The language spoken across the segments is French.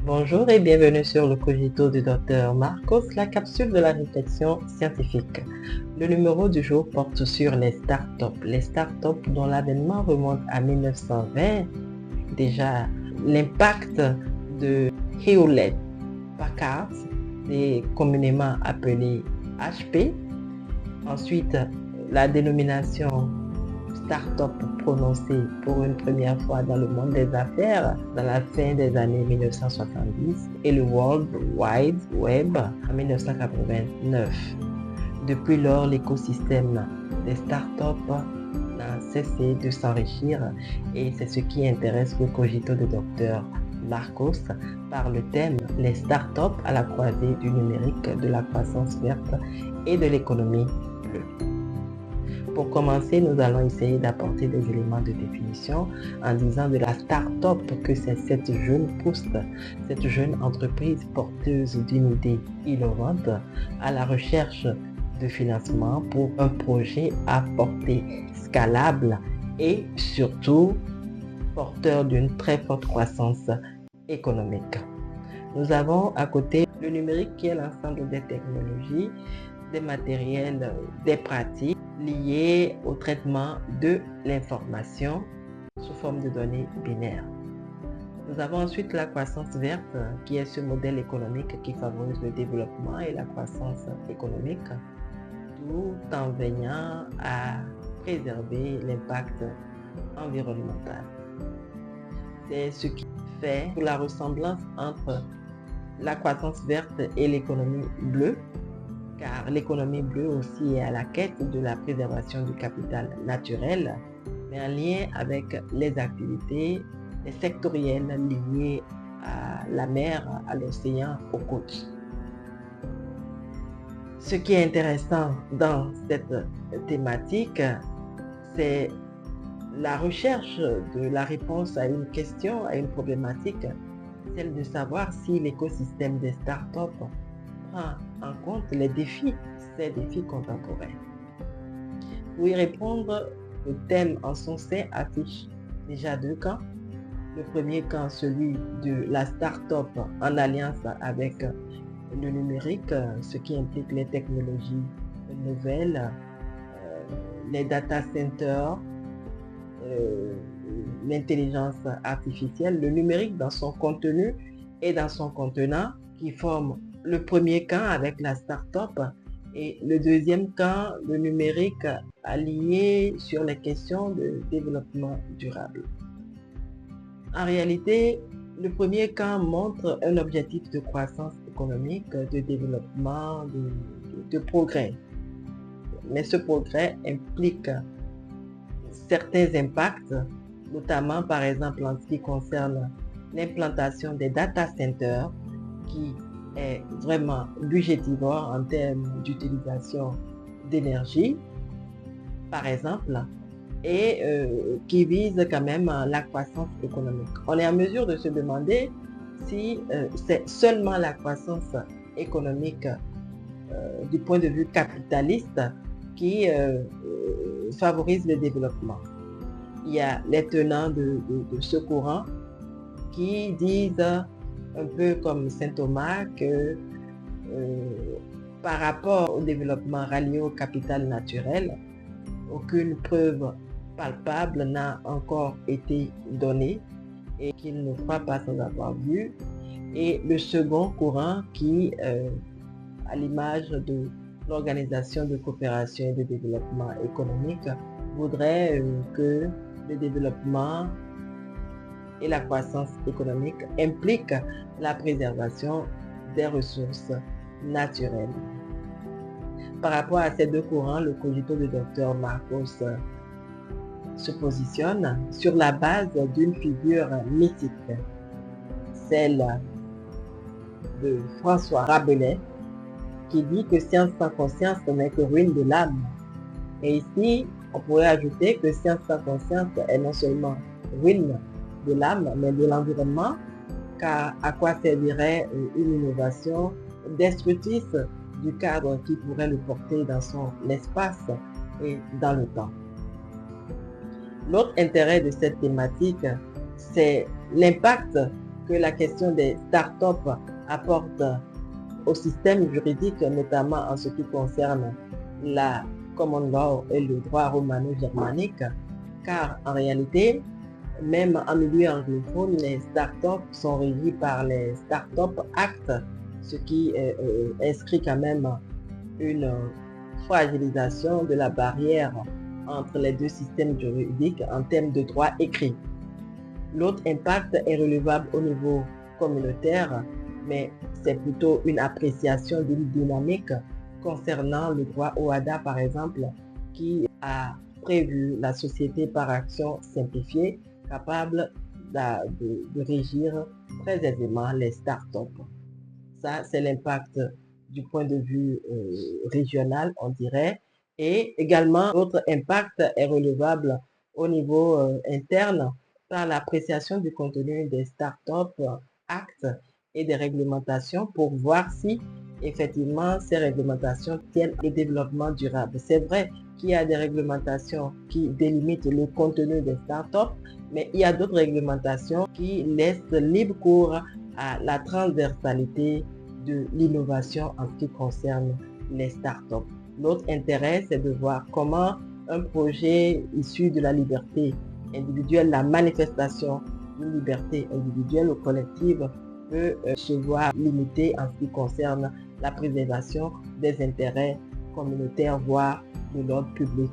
Bonjour et bienvenue sur le Cogito du Dr Marcos, la capsule de la réflexion scientifique. Le numéro du jour porte sur les startups. Les startups dont l'avènement remonte à 1920. Déjà, l'impact de Hewlett Packard, et communément appelé HP. Ensuite, la dénomination start-up prononcée pour une première fois dans le monde des affaires dans la fin des années 1970 et le World Wide Web en 1989. Depuis lors, l'écosystème des start-up n'a cessé de s'enrichir et c'est ce qui intéresse le cogito de Dr Marcos par le thème les start-up à la croisée du numérique, de la croissance verte et de l'économie bleue. Pour commencer, nous allons essayer d'apporter des éléments de définition en disant de la start-up que c'est cette jeune pousse, cette jeune entreprise porteuse d'une idée innovante à la recherche de financement pour un projet à portée scalable et surtout porteur d'une très forte croissance économique. Nous avons à côté le numérique qui est l'ensemble des technologies, des matériels, des pratiques liées au traitement de l'information sous forme de données binaires. Nous avons ensuite la croissance verte qui est ce modèle économique qui favorise le développement et la croissance économique tout en veillant à préserver l'impact environnemental. C'est ce qui fait la ressemblance entre la croissance verte et l'économie bleue, car l'économie bleue aussi est à la quête de la préservation du capital naturel, mais en lien avec les activités sectorielles liées à la mer, à l'océan, aux côtes. Ce qui est intéressant dans cette thématique, c'est la recherche de la réponse à une question, à une problématique, celle de savoir si l'écosystème des startups prend en compte les défis, ces défis contemporains. Pour y répondre, le thème en son sein affiche déjà deux camps. Le premier camp, celui de la start-up en alliance avec le numérique, ce qui implique les technologies nouvelles, les data centers, l'intelligence artificielle, le numérique dans son contenu et dans son contenant, qui forme le premier camp avec la start-up, et le deuxième camp, le numérique allié sur les questions de développement durable. En réalité, le premier camp montre un objectif de croissance économique, de développement, de progrès. Mais ce progrès implique certains impacts, notamment par exemple en ce qui concerne l'implantation des data centers, qui est vraiment budgétivore en termes d'utilisation d'énergie, par exemple, et qui vise quand même la croissance économique. On est en mesure de se demander si c'est seulement la croissance économique du point de vue capitaliste qui favorise le développement. Il y a les tenants de ce courant qui disent un peu comme saint Thomas que par rapport au développement rallié au capital naturel, aucune preuve palpable n'a encore été donnée et qu'il ne fera pas sans avoir vu. Et le second courant qui, à l'image de l'Organisation de coopération et de développement économique, voudrait que le développement et la croissance économique impliquent la préservation des ressources naturelles. Par rapport à ces deux courants, le cogito de Dr Marcos se positionne sur la base d'une figure mythique, celle de François Rabelais, qui dit que science sans conscience n'est que ruine de l'âme. Et ici, on pourrait ajouter que science sans conscience est non seulement ruine de l'âme, mais de l'environnement, car à quoi servirait une innovation destructrice du cadre qui pourrait le porter dans son espace et dans le temps. L'autre intérêt de cette thématique, c'est l'impact que que la question des startups apporte au système juridique, notamment en ce qui concerne la common law et le droit romano-germanique, car en réalité, même en milieu anglophone, les startups sont régies par les Startup Act, ce qui inscrit quand même une fragilisation de la barrière entre les deux systèmes juridiques en termes de droit écrit. L'autre impact est relevable au niveau communautaire, mais c'est plutôt une appréciation d'une dynamique concernant le droit OHADA, par exemple, qui a prévu la société par action simplifiée capable de régir très aisément les startups. Ça, c'est l'impact du point de vue régional, on dirait. Et également, l'autre impact est relevable au niveau interne par l'appréciation du contenu des startups actes et des réglementations pour voir si effectivement ces réglementations tiennent le développement durable. C'est vrai qu'il y a des réglementations qui délimitent le contenu des startups, mais il y a d'autres réglementations qui laissent libre cours à la transversalité de l'innovation en ce qui concerne les startups. L'autre intérêt, c'est de voir comment un projet issu de la liberté individuelle, la manifestation d'une liberté individuelle ou collective peut se voir limité en ce qui concerne la préservation des intérêts communautaires, voire de l'ordre public.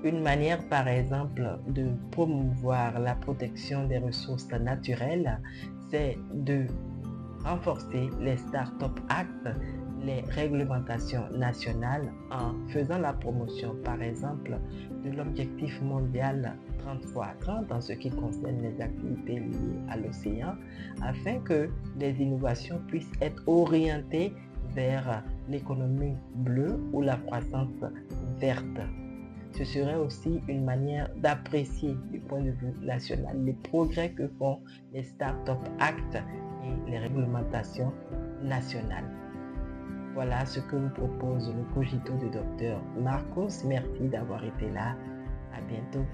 Une manière, par exemple, de promouvoir la protection des ressources naturelles, c'est de renforcer les Startup Act, les réglementations nationales en faisant la promotion, par exemple, de l'objectif mondial 30x30 en ce qui concerne les activités liées à l'océan, afin que les innovations puissent être orientées vers l'économie bleue ou la croissance verte. Ce serait aussi une manière d'apprécier du point de vue national les progrès que font les Startup Act et les réglementations nationales. Voilà ce que nous propose le Cogito de Dr Marcos. Merci d'avoir été là. À bientôt.